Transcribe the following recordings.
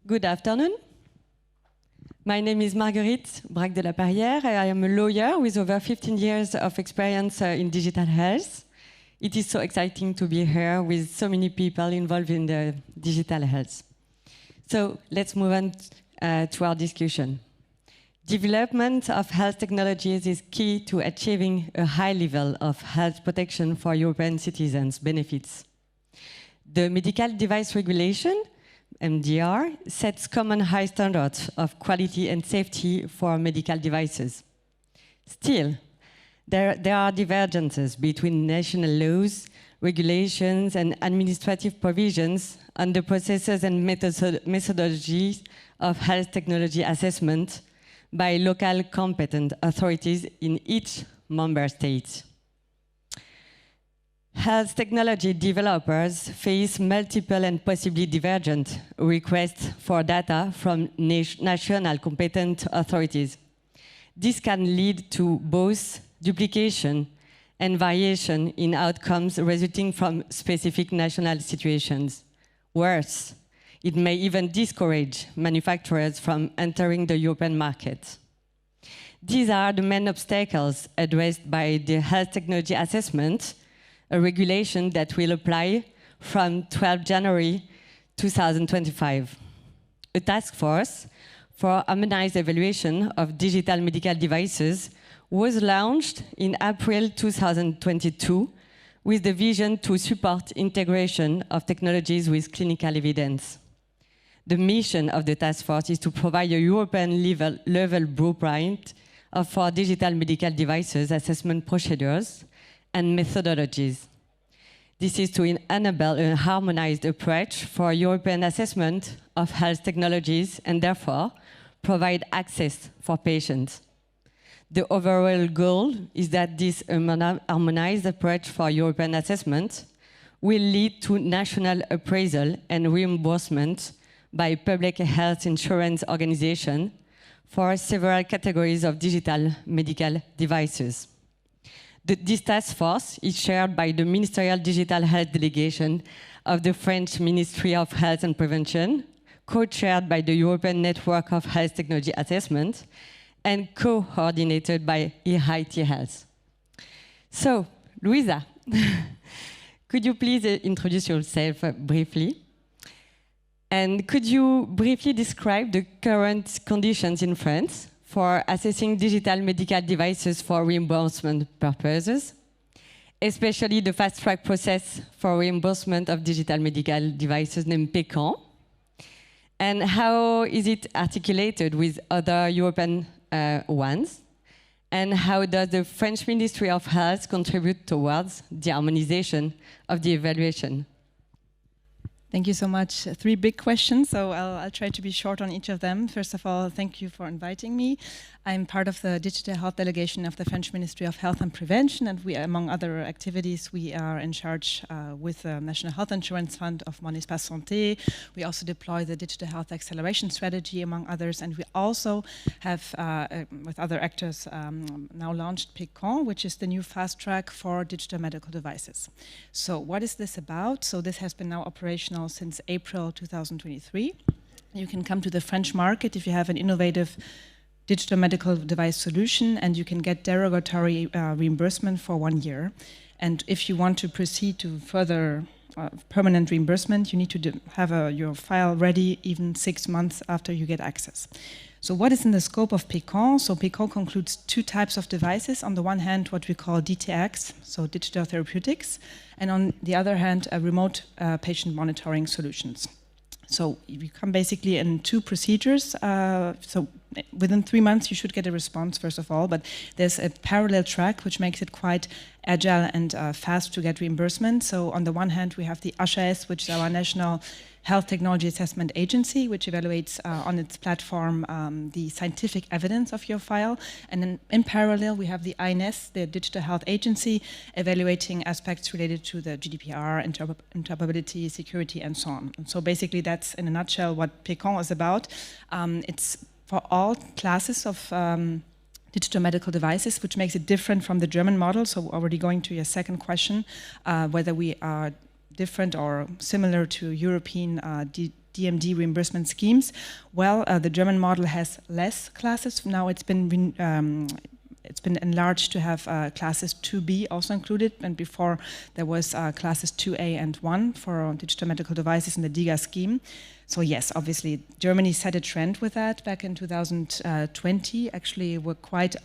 Good afternoon. My name is Marguerite Braque de la Perrière. I am a lawyer with over 15 years of experience in digital health. It is so exciting to be here with so many people involved in the digital health. So let's move on to our discussion. Development of health technologies is key to achieving a high level of health protection for European citizens' benefits. The Medical Device Regulation, MDR, sets common high standards of quality and safety for medical devices. Still, there are divergences between national laws, regulations, and administrative provisions on the processes and methodologies of health technology assessment by local competent authorities in each member state. Health technology developers face multiple and possibly divergent requests for data from national competent authorities. This can lead to both duplication and variation in outcomes resulting from specific national situations. Worse, it may even discourage manufacturers from entering the European market. These are the main obstacles addressed by the Health Technology Assessment, a regulation that will apply from 12 January 2025. A task force for harmonized evaluation of digital medical devices was launched in April 2022 with the vision to support integration of technologies with clinical evidence. The mission of the task force is to provide a European level blueprint for digital medical devices assessment procedures and methodologies. This is to enable a harmonized approach for European assessment of health technologies and therefore provide access for patients. The overall goal is that this harmonized approach for European assessment will lead to national appraisal and reimbursement by public health insurance organizations for several categories of digital medical devices. This task force is chaired by the Ministerial Digital Health Delegation of the French Ministry of Health and Prevention, co-chaired by the European Network of Health Technology Assessment, and co-coordinated by EIT Health. So, Louisa, could you please introduce yourself briefly? And could you briefly describe the current conditions in France for assessing digital medical devices for reimbursement purposes, especially the fast-track process for reimbursement of digital medical devices named PECAN, and how is it articulated with other European ones, and how does the French Ministry of Health contribute towards the harmonization of the evaluation? Thank you so much. 3 big questions, so I'll try to be short on each of them. First of all, thank you for inviting me. I'm part of the Digital Health Delegation of the French Ministry of Health and Prevention, and we, among other activities, we are in charge with the National Health Insurance Fund of Mon Espace Santé. We also deploy the Digital Health Acceleration Strategy, among others, and we also have, with other actors, now launched PECAN, which is the new fast track for digital medical devices. So what is this about? So this has been now operational since April 2023. You can come to the French market if you have an innovative digital medical device solution, and you can get derogatory reimbursement for 1 year. And if you want to proceed to further permanent reimbursement, you need to have your file ready even 6 months after you get access. So what is in the scope of PECAN? So PECAN concludes 2 types of devices. On the one hand, what we call DTX, so digital therapeutics, and on the other hand, remote patient monitoring solutions. So you come basically in 2 procedures. So within 3 months, you should get a response, first of all, but there's a parallel track, which makes it quite agile and fast to get reimbursement. So on the one hand, we have the HAS, which is our national Health Technology Assessment Agency, which evaluates on its platform the scientific evidence of your file. And then in parallel, we have the INS, the Digital Health Agency, evaluating aspects related to the GDPR, interoperability, security, and so on. And so basically, that's in a nutshell what PECAN is about. It's for all classes of digital medical devices, which makes it different from the German model. So already going to your second question, whether we are different or similar to European DMD reimbursement schemes. Well, the German model has less classes. Now it's been enlarged to have classes 2B also included, and before there was classes 2A and 1 for digital medical devices in the DiGA scheme. So yes, obviously Germany set a trend with that back in 2020. Actually, we're quite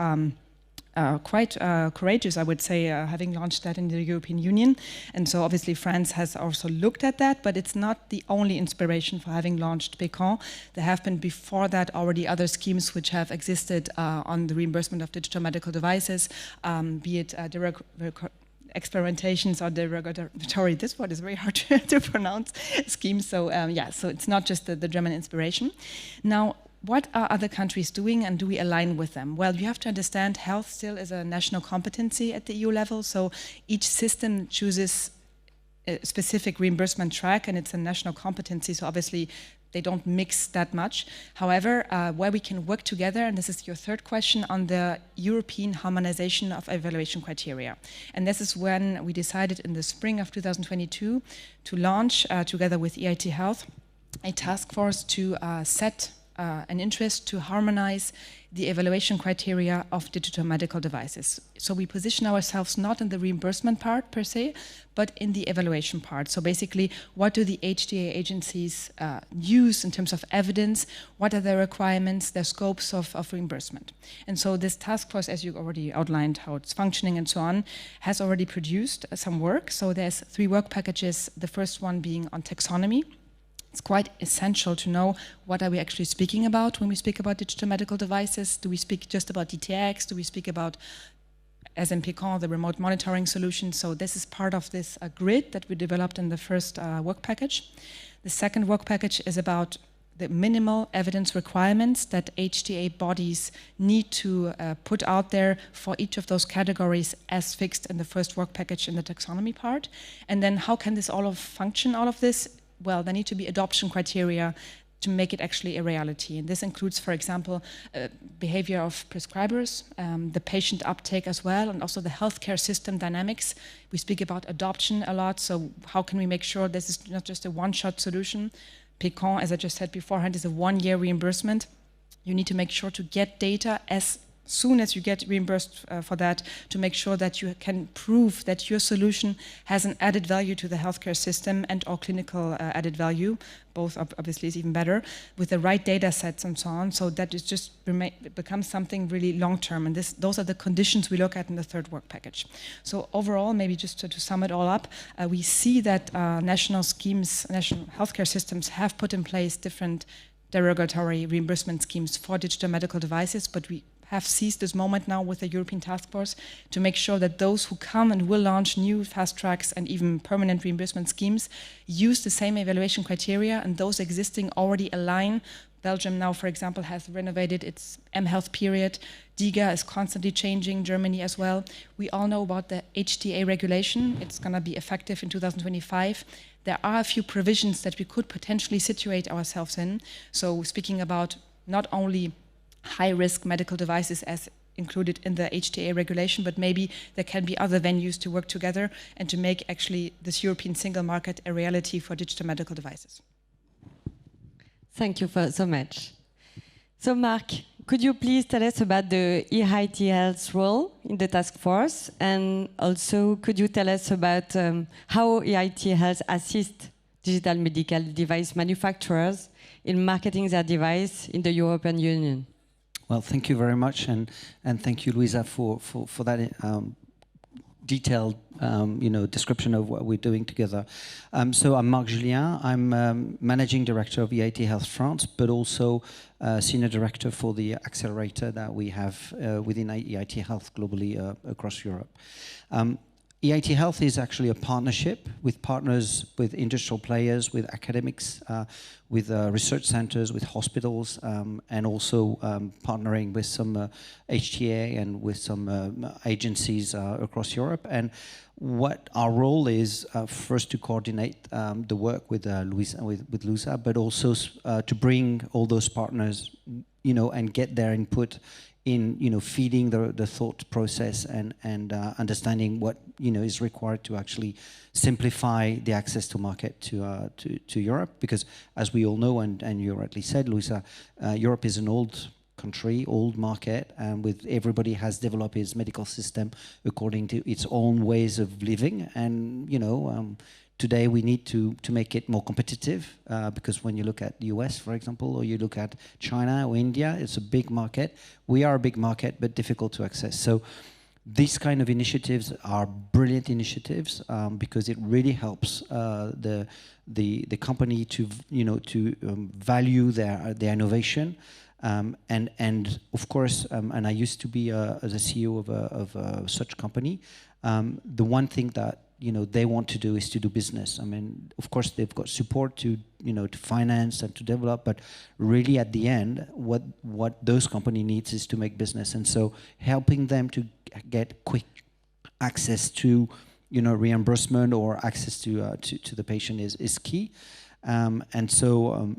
courageous, I would say, having launched that in the European Union. And so obviously France has also looked at that, but it's not the only inspiration for having launched PECAN. There have been before that already other schemes which have existed on the reimbursement of digital medical devices, be it experimentations or derogatory, this word is very hard to pronounce, schemes. So yeah, so it's not just the German inspiration. Now, what are other countries doing, and do we align with them? Well, you have to understand health still is a national competency at the EU level, so each system chooses a specific reimbursement track, and it's a national competency, so obviously they don't mix that much. However, where we can work together, and this is your third question, on the European harmonization of evaluation criteria. And this is when we decided in the spring of 2022 to launch, together with EIT Health, a task force to set an interest to harmonize the evaluation criteria of digital medical devices. So we position ourselves not in the reimbursement part per se, but in the evaluation part. So basically, what do the HTA agencies use in terms of evidence? What are their requirements, their scopes of reimbursement? And so this task force, as you already outlined how it's functioning and so on, has already produced some work. So there's 3 work packages, the first one being on taxonomy. It's quite essential to know what are we actually speaking about when we speak about digital medical devices. Do we speak just about DTX? Do we speak about, as in PECAN, the remote monitoring solution? So this is part of this grid that we developed in the first work package. The second work package is about the minimal evidence requirements that HTA bodies need to put out there for each of those categories as fixed in the first work package in the taxonomy part. And then how can this function, all of this? Well, there need to be adoption criteria to make it actually a reality. And this includes, for example, behavior of prescribers, the patient uptake as well, and also the healthcare system dynamics. We speak about adoption a lot, so how can we make sure this is not just a one-shot solution? PECAN, as I just said beforehand, is a 1-year reimbursement. You need to make sure to get data as soon as you get reimbursed for that, to make sure that you can prove that your solution has an added value to the healthcare system and or clinical added value. Both obviously is even better, with the right data sets and so on, so that it becomes something really long-term. And those are the conditions we look at in the third work package. So overall, maybe just to sum it all up, we see that national schemes, national healthcare systems have put in place different derogatory reimbursement schemes for digital medical devices, but we have seized this moment now with the European Task Force to make sure that those who come and will launch new fast tracks and even permanent reimbursement schemes use the same evaluation criteria, and those existing already align. Belgium now, for example, has renovated its mHealth period. DiGA is constantly changing, Germany as well. We all know about the HTA regulation. It's going to be effective in 2025. There are a few provisions that we could potentially situate ourselves in. So speaking about not only high-risk medical devices as included in the HTA regulation, but maybe there can be other venues to work together and to make actually this European single market a reality for digital medical devices. Thank you so much. So Mark, could you please tell us about the EIT Health's role in the task force, and also could you tell us about how EIT Health assists digital medical device manufacturers in marketing their device in the European Union? Well, thank you very much, and thank you, Louisa, for that detailed description of what we're doing together. So I'm Marc Julien. I'm Managing Director of EIT Health France, but also Senior Director for the accelerator that we have within EIT Health globally across Europe. EIT Health is actually a partnership with partners, with industrial players, with academics, with research centers, with hospitals, and also partnering with some HTA and with some agencies across Europe. And what our role is, first to coordinate the work with Louisa, but also to bring all those partners, and get their input in feeding the thought process and understanding what is required to actually simplify the access to market to Europe, because as we all know, and you rightly said, Luisa, Europe is an old country, old market, and with everybody has developed its medical system according to its own ways of living, and today we need to make it more competitive, because when you look at the US, for example, or you look at China or India, it's a big market. We are a big market, but difficult to access. So these kind of initiatives are brilliant initiatives, because it really helps the company to value their innovation. And of course, and I used to be as a CEO of such company. The one thing that they want to do is to do business. I mean, of course, they've got support to to finance and to develop, but really at the end, what those company needs is to make business. And so, helping them to get quick access to reimbursement or access to the patient is key. And so,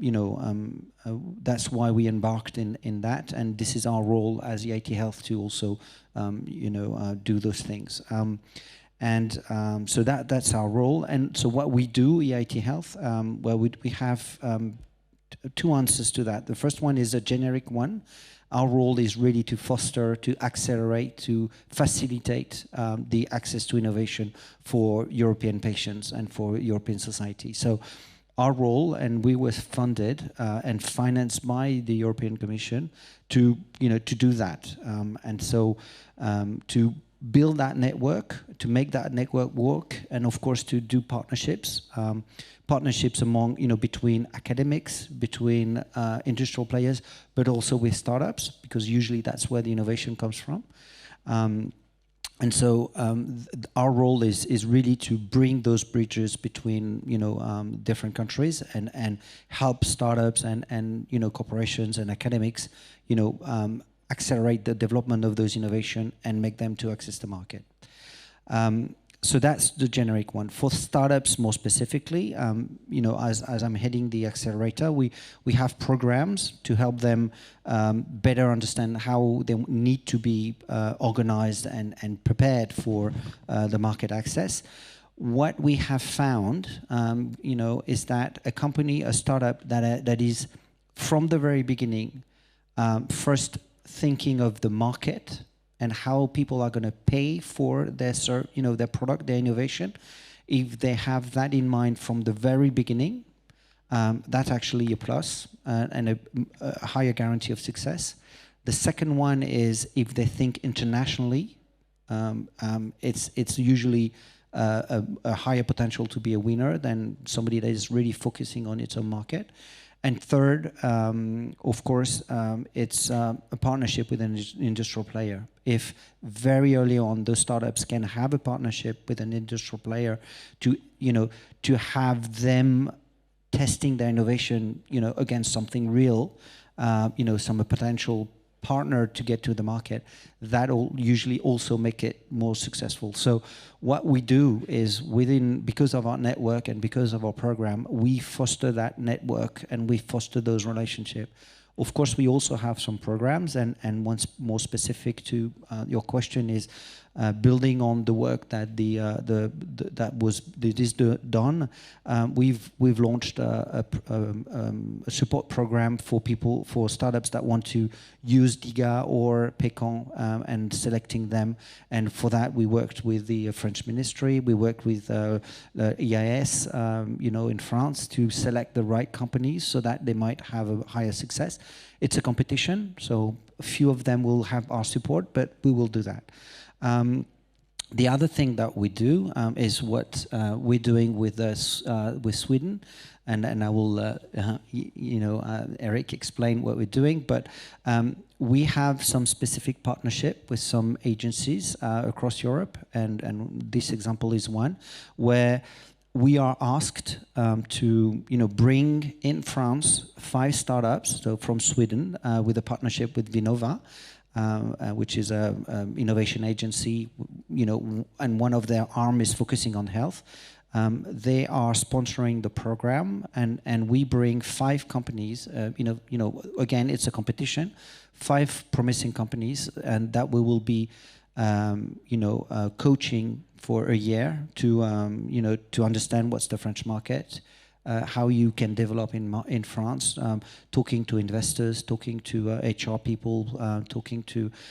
that's why we embarked in that, and this is our role as EIT Health to also, do those things. So that's our role. And so what we do, EIT Health, well, we have two answers to that. The first one is a generic one. Our role is really to foster, to accelerate, to facilitate the access to innovation for European patients and for European society. So our role, and we were funded and financed by the European Commission to do that, and so to build that network, to make that network work, and of course to do partnerships, partnerships among between academics, between industrial players, but also with startups, because usually that's where the innovation comes from. And so our role is really to bring those bridges between different countries and help startups and corporations and academics accelerate the development of those innovation and make them to access the market. So that's the generic one. For startups more specifically, as I'm heading the accelerator, we have programs to help them better understand how they need to be organized and prepared for the market access. What we have found, is that a startup that is from the very beginning, first thinking of the market and how people are going to pay for their product, their innovation. If they have that in mind from the very beginning, that's actually a plus and a higher guarantee of success. The second one is if they think internationally, it's usually a higher potential to be a winner than somebody that is really focusing on its own market. And third, of course, it's a partnership with an industrial player. If very early on those startups can have a partnership with an industrial player to have them testing their innovation, against something real, some potential partner to get to the market, that'll usually also make it more successful. So what we do is because of our network and because of our program, we foster that network and we foster those relationships. Of course, we also have some programs, and one's more specific to your question is building on the work that is done. We've launched a support program for startups that want to use DIGA or PECON and selecting them. And for that, we worked with the French Ministry. We worked with EIS, in France, to select the right companies so that they might have a higher success. It's a competition, so a few of them will have our support, but we will do that. The other thing that we do is what we're doing with Sweden, and I will, Eric, explain what we're doing. But we have some specific partnership with some agencies across Europe, and this example is one where we are asked to bring in France 5 startups, so from Sweden, with a partnership with Vinnova. Which is an innovation agency, and one of their arm is focusing on health. They are sponsoring the program, and we bring 5 companies. Again, it's a competition. 5 promising companies, and that we will be, coaching for a year to understand what's the French market, how you can develop in France, talking to investors, talking to HR people,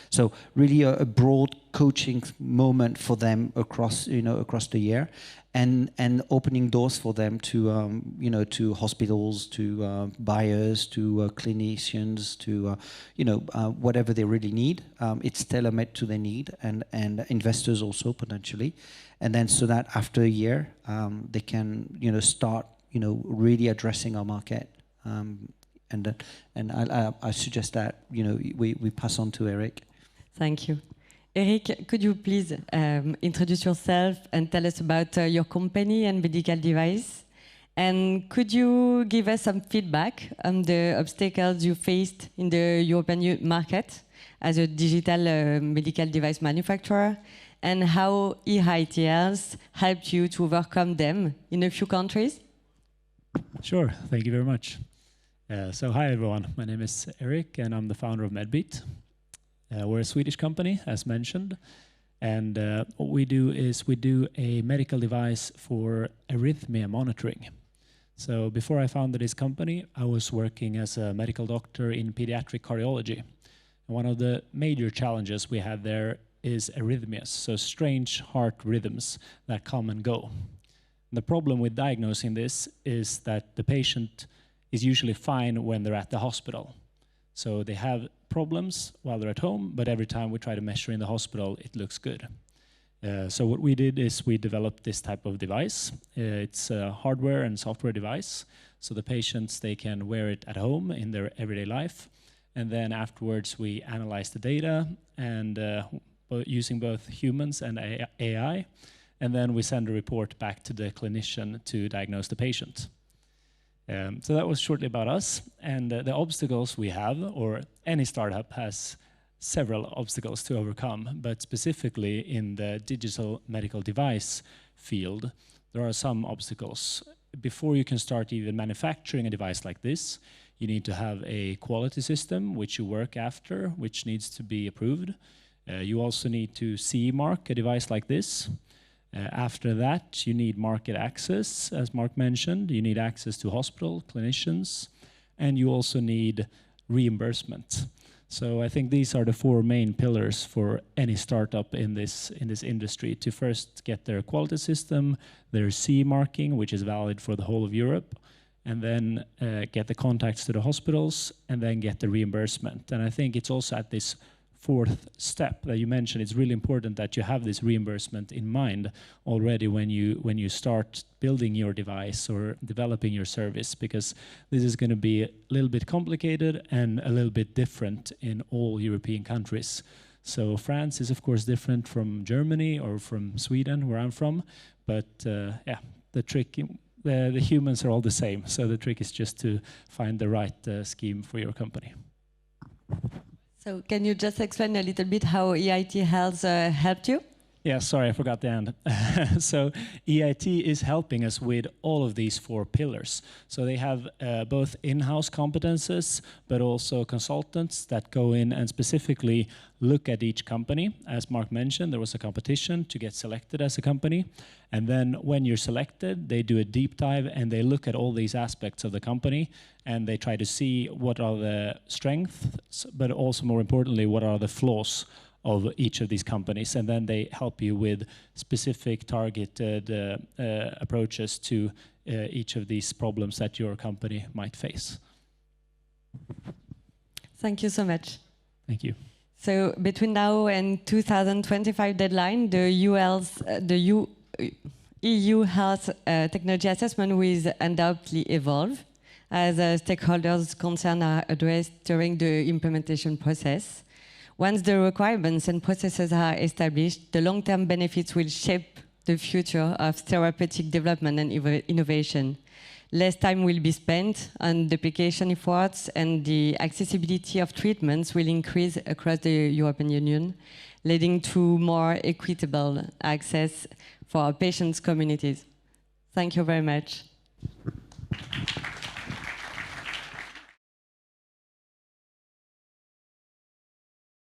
so really a broad coaching moment for them across the year, and opening doors for them to hospitals, to buyers, to clinicians, to whatever they really need. It's tailor-made to their need, and investors also potentially, and then so that after a year they can start really addressing our market, and I suggest that we pass on to Eric. Thank you. Eric, could you please introduce yourself and tell us about your company and medical device? And could you give us some feedback on the obstacles you faced in the European market as a digital medical device manufacturer, and how EITLs helped you to overcome them in a few countries? Sure, thank you very much. So hi everyone, my name is Eric and I'm the founder of Medbeat. We're a Swedish company, as mentioned, and what we do is we do a medical device for arrhythmia monitoring. So before I founded this company, I was working as a medical doctor in pediatric cardiology. And one of the major challenges we had there is arrhythmias, so strange heart rhythms that come and go. The problem with diagnosing this is that the patient is usually fine when they're at the hospital. So they have problems while they're at home, but every time we try to measure in the hospital, it looks good. So what we did is we developed this type of device. It's a hardware and software device. So the patients, they can wear it at home in their everyday life. And then afterwards, we analyze the data and using both humans and AI. And then we send a report back to the clinician to diagnose the patient. So that was shortly about us. And the obstacles we have, or any startup has several obstacles to overcome, but specifically in the digital medical device field, there are some obstacles. Before you can start even manufacturing a device like this, you need to have a quality system which you work after, which needs to be approved. You also need to CE mark a device like this. After that, you need market access, as Mark mentioned. You need access to hospital, clinicians, and you also need reimbursement. So I think these are the 4 main pillars for any startup in this industry: to first get their quality system, their CE marking, which is valid for the whole of Europe, and then get the contacts to the hospitals, and then get the reimbursement. And I think it's also at this 4th step that you mentioned, it's really important that you have this reimbursement in mind already when you start building your device or developing your service, because this is going to be a little bit complicated and a little bit different in all European countries. So France is of course different from Germany or from Sweden, where I'm from, but yeah, the humans are all the same. So the trick is just to find the right scheme for your company. So can you just explain a little bit how EIT Health helped you? Yeah, sorry, I forgot the end. So EIT is helping us with all of these 4 pillars. So they have both in-house competences, but also consultants that go in and specifically look at each company. As Mark mentioned, there was a competition to get selected as a company. And then when you're selected, they do a deep dive and they look at all these aspects of the company and they try to see what are the strengths, but also more importantly, what are the flaws of each of these companies, and then they help you with specific targeted approaches to each of these problems that your company might face. Thank you so much. Thank you. So between now and 2025 deadline, the EU Health Technology Assessment will undoubtedly evolve as stakeholders' concerns are addressed during the implementation process. Once the requirements and processes are established, the long-term benefits will shape the future of therapeutic development and innovation. Less time will be spent on duplication efforts, and the accessibility of treatments will increase across the European Union, leading to more equitable access for our patients' communities. Thank you very much.